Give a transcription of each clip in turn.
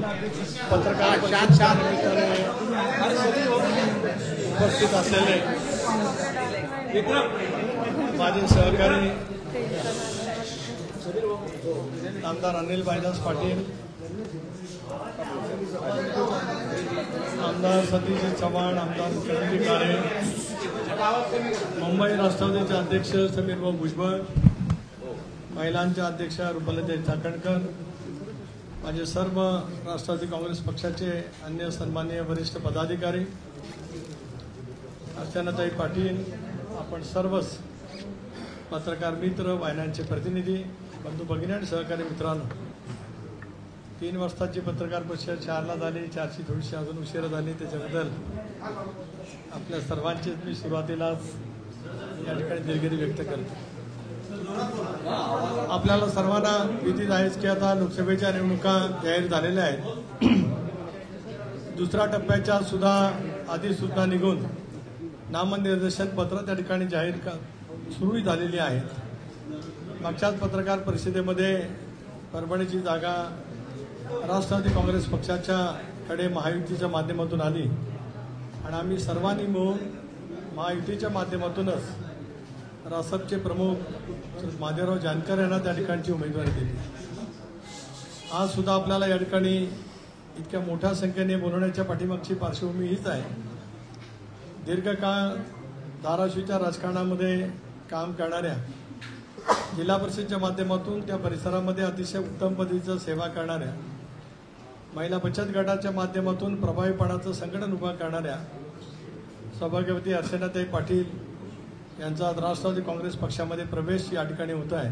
पत्रकार परिषदेच्या निमित्ताने उपस्थित असलेले माझे सहकारी आमदार अनिल भाईदास पाटील, आमदार सतीश चव्हाण, आमदार मुख्यमंत्री काळे, मुंबई राष्ट्रवादीचे अध्यक्ष समीरभाऊ भुजबळ, महिलांच्या अध्यक्षा रुपालीताई चाकणकर, माझे सर्व राष्ट्रवादी काँग्रेस पक्षाचे अन्य सन्माननीय वरिष्ठ पदाधिकारी, अर्चनाताई पाटील, आपण सर्वच पत्रकार मित्र, वाहिन्यांचे प्रतिनिधी, बंधू भगिनी आणि सहकारी मित्रांनो, 3 वाजताची पत्रकार परिषद 4ला झाली, 4ची थोडीशी अजून उशीर झाली, त्याच्याबद्दल आपल्या सर्वांचीच मी सुरुवातीलाच या ठिकाणी दिलगिरी व्यक्त करतो। आपल्याला सर्वांना विदित आहेच की आता लोकसभेच्या निवडणुका जाहीर झालेल्या आहेत। दुसऱ्या टप्प्याच्या सुद्धा अधिसूचना निघून नामनिर्देशन पत्र त्या ठिकाणी जाहीर सुरूही झालेली आहेत। मागच्याच पत्रकार परिषदेमध्ये परभणीची जागा राष्ट्रवादी काँग्रेस पक्षाच्याकडे महायुतीच्या माध्यमातून आली आणि आम्ही सर्वांनी मिळून महायुतीच्या माध्यमातूनच रासपचे प्रमुख महादेवराव जानकर यांना त्या ठिकाणची उमेदवारी दिली। आज सुद्धा आपल्याला या ठिकाणी इतक्या मोठ्या संख्येने बोलवण्याच्या पाठीमागची पार्श्वभूमी हीच आहे। दीर्घकाळ धाराशिवच्या राजकारणामध्ये काम करणाऱ्या, जिल्हा परिषदेच्या माध्यमातून त्या परिसरामध्ये अतिशय उत्तम पद्धतीचं सेवा करणाऱ्या, महिला बचत गटाच्या माध्यमातून प्रभावीपणाचं संघटन उभं करणाऱ्या सौभाग्यवती अर्चनाताई पाटील यांचा राष्ट्रवादी काँग्रेस पक्षामध्ये प्रवेश या ठिकाणी होत आहे।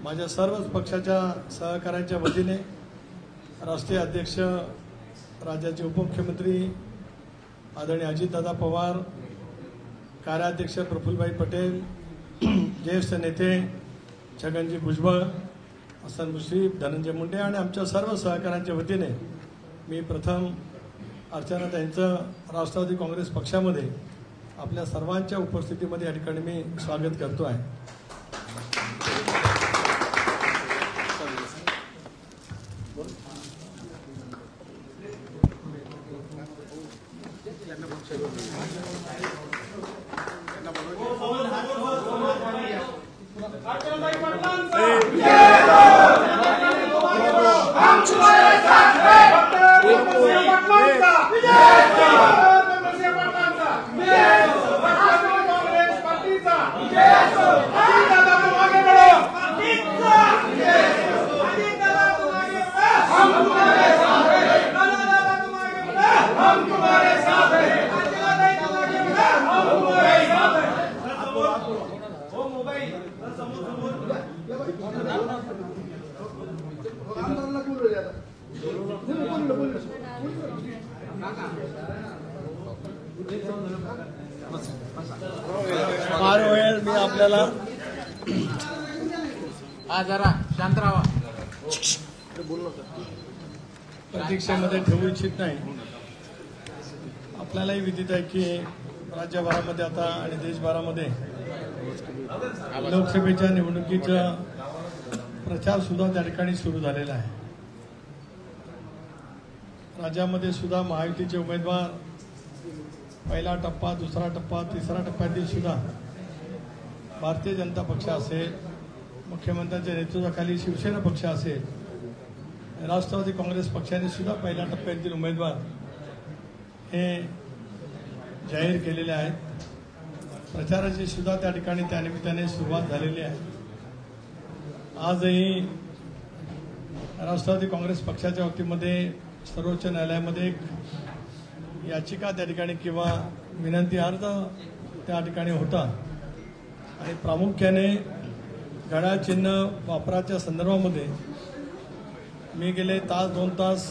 माझ्या सर्वच पक्षाच्या सहकाऱ्यांच्या वतीने राष्ट्रीय अध्यक्ष, राज्याचे उपमुख्यमंत्री आदरणीय अजितदादा पवार, कार्याध्यक्ष प्रफुल्लभाई पटेल, ज्येष्ठ नेते छगनजी भुजबळ, हसन मुश्रीफ, धनंजय मुंडे आणि आमच्या सर्व सहकाऱ्यांच्या वतीने मी प्रथम अर्चनाताईंचं राष्ट्रवादी काँग्रेस पक्षामध्ये आपल्या सर्वांच्या उपस्थितीमध्ये या ठिकाणी मी स्वागत करतो आहे। फार वेळ मी आपल्याला जरा शांत राहा, प्रतीक्षेमध्ये ठेवू इच्छित नाही। आपल्यालाही विदित आहे की राज्यभरामध्ये आता आणि देशभरामध्ये लोकसभेच्या निवडणुकीचा प्रचार सुद्धा त्या ठिकाणी सुरू झालेला आहे। राज्यामध्ये सुद्धा महायुतीचे उमेदवार पहिला टप्पा, दुसरा टप्पा, तिसरा टप्प्यातील सुद्धा भारतीय जनता पक्ष असेल, मुख्यमंत्र्यांच्या नेतृत्वाखाली शिवसेना पक्ष असेल, राष्ट्रवादी काँग्रेस पक्षाने सुद्धा पहिल्या टप्प्यातील उमेदवार हे जाहीर केलेले आहेत। प्रचाराची सुद्धा त्या ठिकाणी त्यानिमित्ताने सुरुवात झालेली आहे। आजही राष्ट्रवादी काँग्रेस पक्षाच्या बाबतीमध्ये सर्वोच्च न्यायालयामध्ये एक याचिका त्या ठिकाणी किंवा विनंती अर्ज त्या ठिकाणी होता आणि प्रामुख्याने घड्याळ चिन्ह वापराच्या संदर्भामध्ये मी गेले तास 2 तास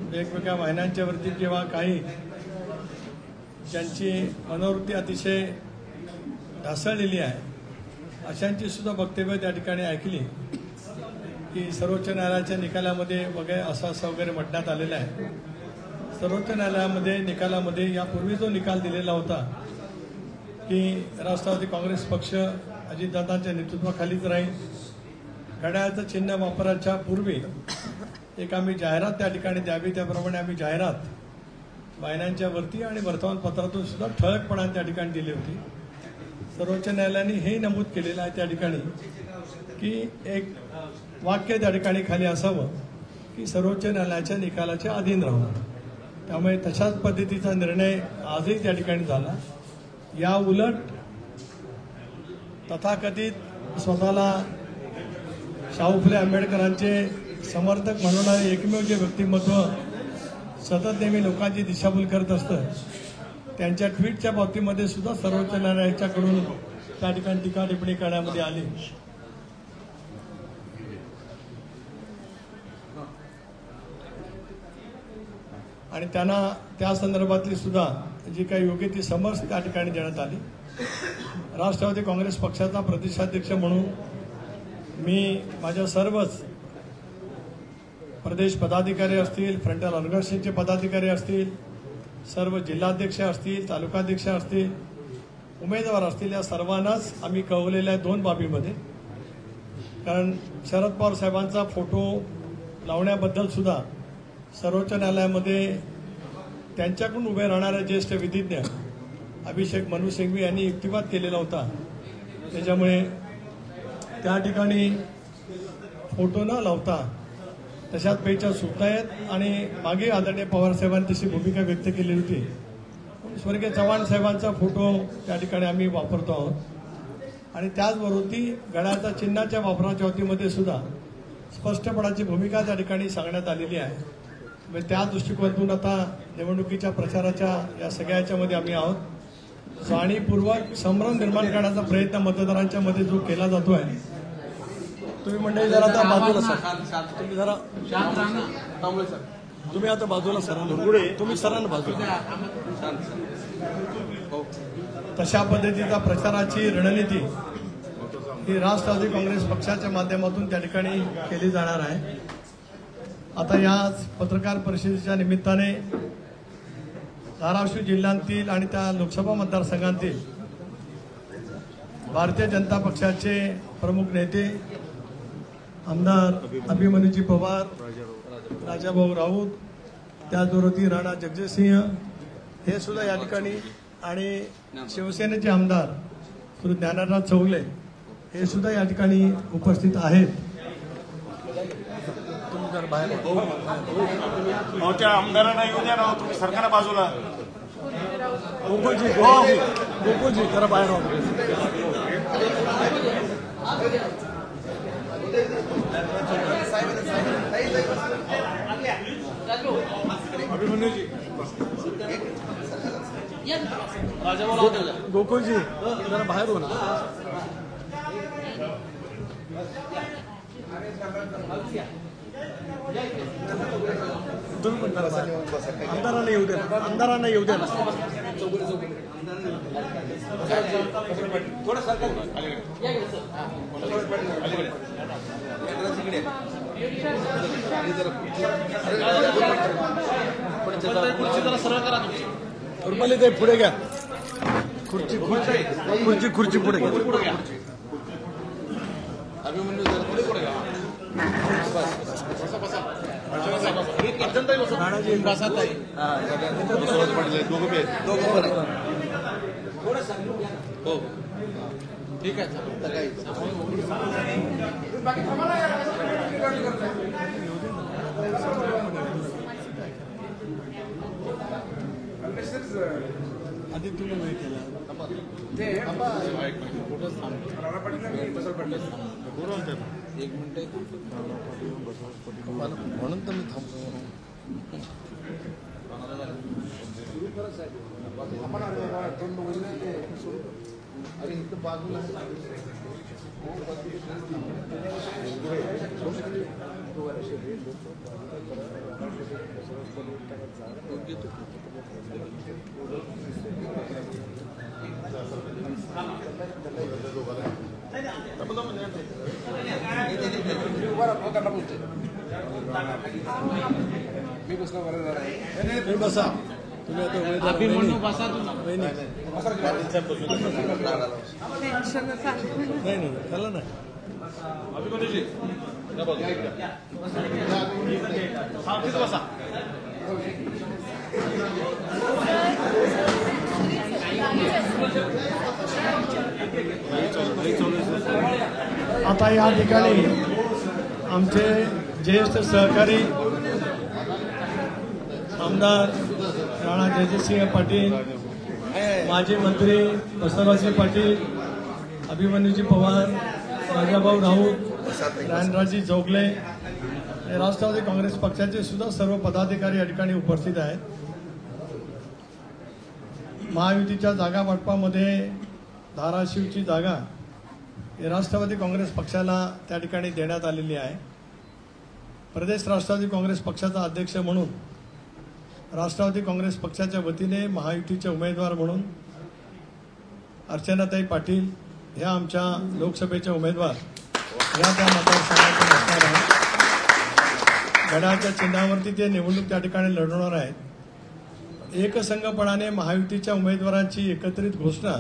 वेगवेगळ्या वाहिन्यांच्या वरती किंवा काही ज्यांची मनोवृत्ती अतिशय ढासळलेली आहे अशांची सुद्धा वक्तव्य त्या ठिकाणी ऐकली की सर्वोच्च न्यायालयाच्या निकालामध्ये वगैरे असं वगैरे म्हणण्यात आलेलं आहे। सर्वोच्च न्यायालयामध्ये निकालामध्ये यापूर्वी जो निकाल दिलेला होता की राष्ट्रवादी काँग्रेस पक्ष अजितदादांच्या नेतृत्वाखालीच राहील, घड्याळाचं चिन्ह वापराच्या पूर्वी एक आम्ही जाहिरात त्या ठिकाणी द्यावी, त्याप्रमाणे आम्ही जाहिरात वाहिन्यांच्या वरती आणि वर्तमानपत्रातून सुद्धा ठळकपणाने त्या ठिकाणी दिली होती. सर्वोच्च न्यायालयाने हे नमूद केलेलं आहे त्या ठिकाणी की एक वाक्य त्या ठिकाणी खाली असावं की सर्वोच्च न्यायालयाच्या निकालाच्या अधीन राहणं. त्यामुळे तशाच पद्धतीचा निर्णय आजही त्या ठिकाणी झाला. या उलट तथाकथित स्वतःला शाहू फुले आंबेडकरांचे समर्थक म्हणणारे एकमेव जे व्यक्तिमत्व सतत नेहमी लोकांची दिशाभूल करत असतं, त्यांच्या ट्विटच्या बाबतीमध्ये सुद्धा सर्वोच्च न्यायालयाच्याकडून त्या ठिकाणी टीका टिप्पणी करण्यामध्ये आली. आणि त्यांना त्या संदर्भातली सुद्धा जी काही योग्य ती समज त्या ठिकाणी देण्यात आली. राष्ट्रवादी काँग्रेस पक्षाचा प्रदेशाध्यक्ष म्हणून मी माझ्या सर्वच प्रदेश पदाधिकारी असतील, फ्रंटल ऑर्गनायझेशनचे पदाधिकारी असतील, सर्व जिल्हाध्यक्ष असतील, तालुकाध्यक्ष असतील, उमेदवार असतील, या सर्वांनाच आम्ही कळवलेल्या आहे 2 बाबीमध्ये. कारण शरद पवार साहेबांचा फोटो लावण्याबद्दल सुद्धा सर्वोच्च न्यायालयामध्ये त्यांच्याकडून उभे राहणारे ज्येष्ठ विधिज्ञ अभिषेक मनु सिंघवी यांनी युक्तिवाद केलेला होता. त्याच्यामुळे त्या ठिकाणी फोटो न लावता तशाच पेच्या सुटतायत आणि मागे आदरणीय पवारसाहेबांनी तशी भूमिका व्यक्त केली होती. स्वर्गीय चव्हाण साहेबांचा फोटो त्या ठिकाणी आम्ही वापरतो आहोत आणि त्याचबरोबर ती घड्याळाच्या चिन्हाच्या वापराच्या बाबतीमध्ये सुद्धा स्पष्टपणाची भूमिका त्या ठिकाणी सांगण्यात आलेली आहे. त्या दृष्टिकोनातून आता निवडणुकीच्या प्रचाराच्या या सगळ्या याच्यामध्ये आम्ही आहोत. जाणीवपूर्वक संभ्रम निर्माण करण्याचा प्रयत्न मतदारांच्या मध्ये जो केला जातोय. तुम्ही मंडळी जरा आता बाजूला सर, तुम्ही जरा शांत राहा ना. तुम्ही आता बाजूला सर, तुम्ही सरांना बाजूला. तशा पद्धतीचा प्रचाराची रणनीती ही राष्ट्रवादी काँग्रेस पक्षाच्या माध्यमातून त्या ठिकाणी केली जाणार आहे. आता याच पत्रकार परिषदेच्या निमित्ताने धाराशिव जिल्ह्यातील आणि त्या लोकसभा मतदारसंघातील भारतीय जनता पक्षाचे प्रमुख नेते आमदार अभिमन्यूजी पवार, राजाभाऊ राऊत, त्याचबरोबर राणा जगजितसिंह हे सुद्धा या ठिकाणी आणि शिवसेनेचे आमदार श्री ज्ञानराज चौगले हे सुद्धा या ठिकाणी उपस्थित आहेत. त्या आमदारांना येऊ द्या ना, तुम्ही सरकारला बाजूला. गोकुळजी जरा बाहेर अभिमन्यूजी, गोकुळजी जरा बाहेर हो ना. तुम्ही म्हणता आमदारांना येऊ द्या, आमदारांना येऊ द्या. थोडं सरकार सरळ करा. रुपाली ते पुढे घ्या. खुर्ची खुर्ची खुर्ची पुढे घ्या. अभिमन्यू जरा पुढे घ्या. हो ठीक आहे. आधी तुम्ही वेळ केला. एक मिनिट म्हणून तर मी थांबतो. अरे इथं बाजूला मी बसलो बरोबर तुम्ही बसा. तुम्ही आता अभिमन्यू बसा तुम्ही. नाही नाही त्याला नाही. अभिमन्यूजी हा तिथं बसा. आता या ठिकाणी आमचे ज्येष्ठ सहकारी आमदार राणा जयसिंह पाटील, माजी मंत्री बसवराजजी पाटील, अभिमन्यूजी पवार, राजाभाऊ राऊत, रायनराजजी जोगले, राष्ट्रवादी काँग्रेस पक्षाचे सुद्धा सर्व पदाधिकारी या ठिकाणी उपस्थित आहेत. महायुतीच्या जागा वाटपामध्ये धाराशिवची जागा हे राष्ट्रवादी काँग्रेस पक्षाला त्या ठिकाणी देण्यात आलेली आहे. प्रदेश राष्ट्रवादी काँग्रेस पक्षाचा अध्यक्ष म्हणून राष्ट्रवादी काँग्रेस पक्षाच्या वतीने महायुतीचे उमेदवार म्हणून अर्चनाताई पाटील ह्या आमच्या लोकसभेच्या उमेदवार या त्या मतदारसंघातून असणार आहेत. घड्याळाच्या चिन्हावरती ते निवडणूक त्या ठिकाणी लढवणार आहेत. एकसंघपणाने महायुतीच्या उमेदवारांची एकत्रित घोषणा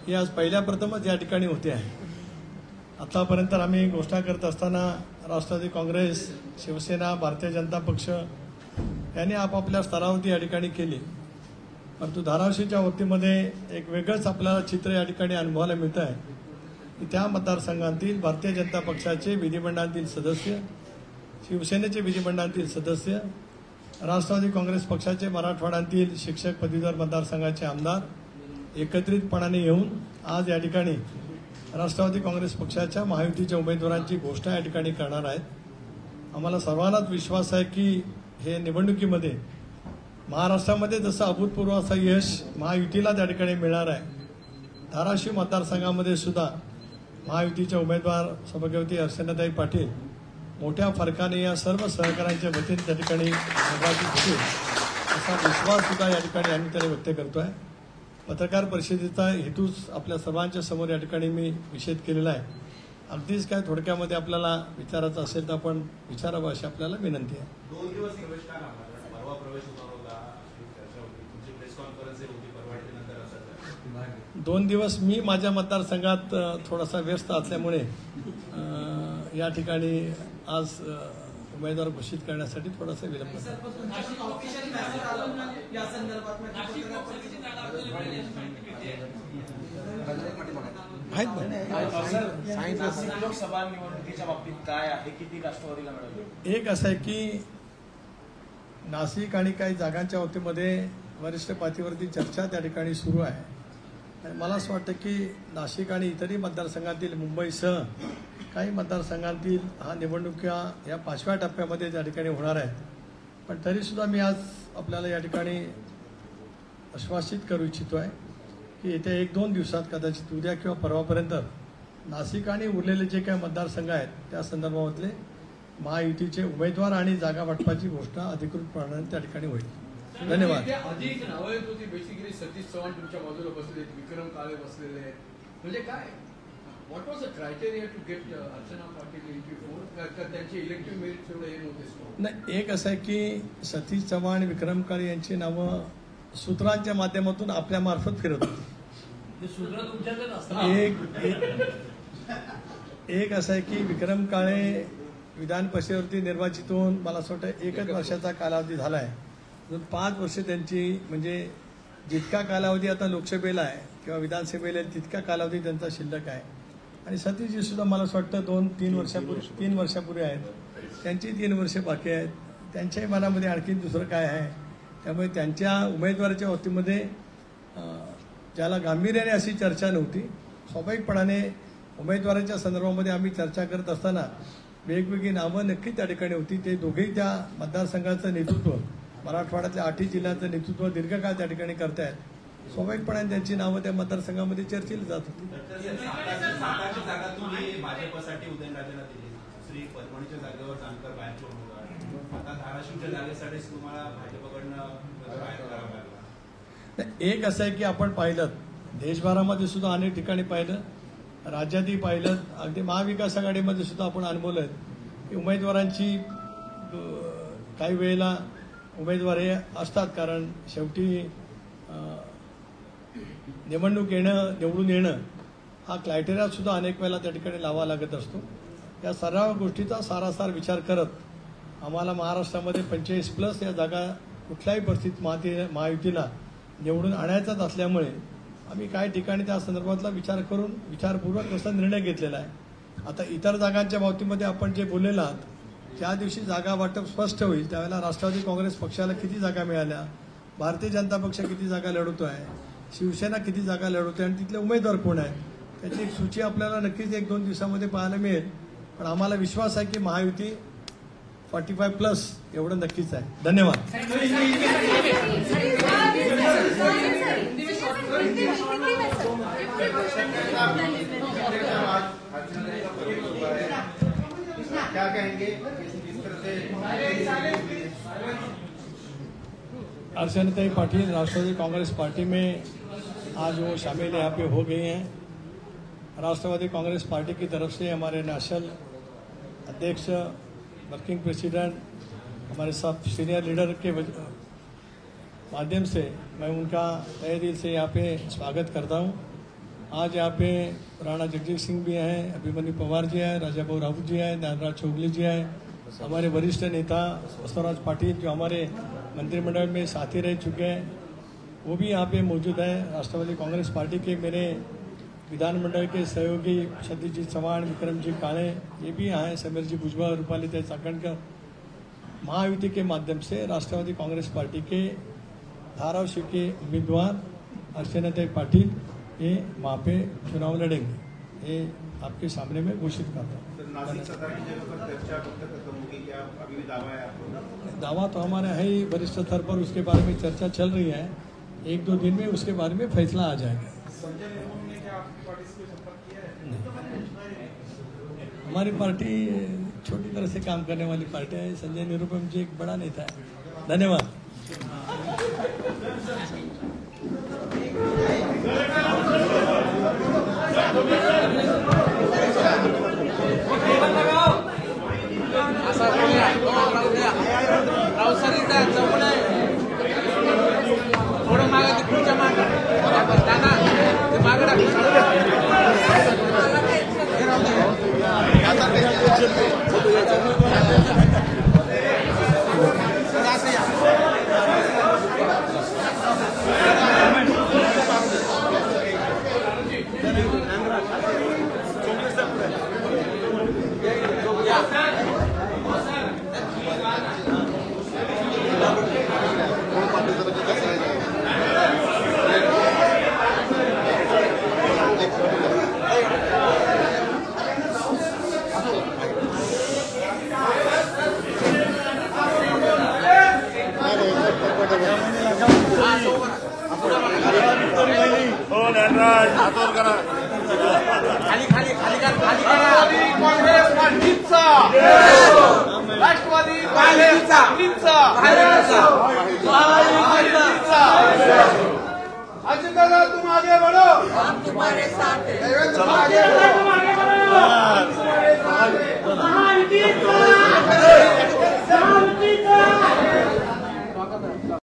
ही आज पहिल्या प्रथमच या ठिकाणी होते आहे. आतापर्यंत आम्ही घोषणा करत असताना राष्ट्रवादी काँग्रेस, शिवसेना, भारतीय जनता पक्ष यांनी आपापल्या स्तरावरती या ठिकाणी केली. परंतु धाराशिवच्या वतीमध्ये एक वेगळंच आपल्याला चित्र या ठिकाणी अनुभवायला मिळतं आहे की त्या मतदारसंघातील भारतीय जनता पक्षाचे विधिमंडळातील सदस्य, शिवसेनेचे विधिमंडळातील सदस्य, राष्ट्रवादी काँग्रेस पक्षाचे मराठवाड्यातील शिक्षक पदवीधर मतदारसंघाचे आमदार एकत्रितपणाने येऊन आज या ठिकाणी राष्ट्रवादी काँग्रेस पक्षाच्या महायुतीच्या उमेदवारांची घोषणा या ठिकाणी करणार आहेत. आम्हाला सर्वांनाच विश्वास आहे की हे निवडणुकीमध्ये महाराष्ट्रामध्ये जसं अभूतपूर्व असं यश महायुतीला त्या ठिकाणी मिळणार आहे, धाराशिव मतदारसंघामध्ये सुद्धा महायुतीचे उमेदवार सभागवती अर्चनाताई पाटील मोठ्या फरकाने या सर्व सहकाऱ्यांच्या वतीने त्या ठिकाणी सहभागी होतील असा विश्वास सुद्धा या ठिकाणी आम्ही त्याने व्यक्त करतो आहे. पत्रकार परिषदेचा हेतूच आपल्या सर्वांच्या समोर या ठिकाणी मी निषेध केलेला आहे. अगदीच काय थोडक्यामध्ये आपल्याला विचारायचं असेल तर आपण विचारावं अशी आपल्याला विनंती आहे. 2 दिवस प्रवेश का नाही? परवा प्रवेश होणार होता, चर्चा होती, तुमची प्रेस कॉन्फरन्स होती परवानगीनंतर असं 2 दिवस मी माझ्या मतदारसंघात थोडासा व्यस्त असल्यामुळे या ठिकाणी आज उमेदवार घोषित करण्यासाठी थोडासा विलंब झाला. लोकसभा निवडणुकीच्या बाबतीत काय आहे, किती राष्ट्रवादीला मिळाले? एक असं आहे की नाशिक आणि काही जागांच्या बाबतीमध्ये वरिष्ठ पातळीवरती चर्चा त्या ठिकाणी सुरू आहे. आणि मला असं वाटतं की नाशिक आणि इतरही मतदारसंघातील, मुंबईसह काही मतदारसंघातील हा निवडणुका या 5व्या टप्प्यामध्ये त्या ठिकाणी होणार आहेत. पण तरीसुद्धा मी आज आपल्याला या ठिकाणी आश्वासित करू इच्छितो आहे की येत्या 1-2 दिवसात, कदाचित उद्या किंवा परवापर्यंत नाशिक आणि उरलेले जे काही मतदारसंघ आहेत त्या संदर्भातले महायुतीचे उमेदवार आणि जागा वाटपाची घोषणा अधिकृतपणे त्या ठिकाणी होईल. धन्यवाद. अधिक नावं येत होती, बेसिकली सतीश चव्हाण तुमच्या बाजूला बसलेले आहेत, विक्रम काळे बसलेले आहेत, म्हणजे काय what was the criteria to get Archana Patil into four? त्यांचे इलेक्टिव्ह मेरिट एवढं हे नव्हते. नाही, एक असं आहे की सतीश चव्हाण, विक्रम काळे यांची नावं सूत्रांच्या माध्यमातून आपल्या मार्फत फिरत होती. एक असं आहे की विक्रम काळे विधान परिषदेवरती निर्वाचित होऊन मला असं वाटतं 1 वर्षाचा कालावधी झाला आहे. अजून 5 वर्षे त्यांची, म्हणजे जितका कालावधी आता लोकसभेला आहे किंवा विधानसभेला आहे तितका कालावधी त्यांचा शिल्लक आहे. आणि सतीशजी सुद्धा मला असं वाटतं 3 वर्षापूर्वी आहेत, त्यांची 3 वर्षे बाकी आहेत. त्यांच्याही मनामध्ये आणखी दुसरं काय आहे, त्यामुळे त्यांच्या उमेदवाराच्या बाबतीमध्ये ज्याला गांभीर्याने अशी चर्चा नव्हती. स्वाभाविकपणाने उमेदवाराच्या संदर्भामध्ये आम्ही चर्चा करत असताना वेगवेगळी नावं नक्की त्या ठिकाणी होती. ते दोघेही त्या मतदारसंघाचं नेतृत्व, मराठवाड्यातल्या 8 जिल्ह्यांचं नेतृत्व दीर्घकाळ त्या ठिकाणी करतायत. स्वाभाविकपणे त्यांची नावं त्या मतदारसंघामध्ये चर्चेली जात होती. सातारची जागा तुम्ही भाजपसाठी उदयनराजेंना दिली, दुसरी परभणीच्या जागेवर जानकर बाहेर पडून, आता धाराशिवच्या जागेसाठीच तुम्हाला भाजपकडनं बाहेर करावं लागलं. एक असं आहे की आपण पाहिलं, देशभरामध्ये सुद्धा अनेक ठिकाणी पाहिलं, राज्यातही पाहिलं, अगदी महाविकास आघाडीमध्ये सुद्धा आपण अनुभवलं की उमेदवारांची काही वेळेला उमेदवार हे असतात, कारण शेवटी निवडणूक येणं, निवडून येणं हा क्रायटेरिया सुद्धा अनेक वेळेला त्या ठिकाणी लावा लागत असतो. या सर्व गोष्टीचा सारासार विचार करत आम्हाला महाराष्ट्रामध्ये 45+ या जागा कुठल्याही परिस्थितीत महायुतीला निवडून आणायचाच असल्यामुळे आम्ही काही ठिकाणी त्या संदर्भातला विचार करून विचारपूर्वक असा निर्णय घेतलेला आहे। आता इतर जागांच्या बाबतीमध्ये आपण जे बोललेलं आहात ज्या दिवशी जागा वाटप स्पष्ट होईल त्यावेळेला राष्ट्रवादी काँग्रेस पक्षाला किती जागा मिळाल्या, भारतीय जनता पक्ष किती जागा लढवतो आहे, शिवसेना किती जागा लढवते आणि तिथले उमेदवार कोण आहेत त्याची एक सूची आपल्याला नक्कीच 1-2 दिवसामध्ये पाहायला मिळेल। पण आम्हाला विश्वास आहे की महायुती 45+ एवढं नक्कीच आहे। धन्यवाद। क्या कहेंगे किस तरह से अर्चनाताई पाटिल राष्ट्रवादी कांग्रेस पार्टी में आज वो शामिल यहाँ पे हो गई हैं। राष्ट्रवादी कांग्रेस पार्टी की तरफ से हमारे नेशनल अध्यक्ष, वर्किंग प्रेसिडेंट, हमारे सब सीनियर लीडर के माध्यम से मैं उनका तहे दिल से यहाँ पे स्वागत करता हूँ। आज यहाँ पे राणा जगजीत सिंह भी हैं, अभिमन्यु पवार जी हैं, राजाभाऊ राउत जी हैं, ज्ञानराज चौगले जी हैं, हमारे वरिष्ठ नेता बसवराज पाटिल जो हमारे मंत्रिमंडल में साथी रह चुके हैं वो भी यहाँ पे मौजूद हैं। राष्ट्रवादी कांग्रेस पार्टी के मेरे विधानमंडल के सहयोगी सतीशजी चौहान, विक्रम जी काणे ये भी यहाँ हैं, समीर जी भुजबल, रूपाली ताई चाकणकर। महायुति के माध्यम से राष्ट्रवादी कांग्रेस पार्टी के धाराव सीट के उम्मीदवार अर्चनाताई पाटिल ये वहाँ पे चुनाव लड़ेंगे, ये आपके सामने में घोषित करता हूँ। नासिक सदर की जगह पर चर्चा कब तक खत्म होगी, क्या अभी भी दावा है आपको? दावा तो हमारे है ही, वरिष्ठ स्तर पर उसके बारे में चर्चा चल रही है। 1-2 दिन में उसके बारे में फैसला आ जाएगा। संजय निरुपम ने क्या आपकी पार्टी से संपर्क किया है? हमारी पार्टी छोटी तरह से काम करने वाली पार्टी है। संजय निरुपम जी एक बड़ा नेता है। धन्यवाद। थोडं मागे ते पुढच्या मागे दादा ते मागे खाली खाली खाली खाली काँग्रेस पार्टीचा राष्ट्रवादी काँग्रेस पार्टीचा अजित दादा तुम आगे बढ़ो, हम तुम्हारे साथ हैं।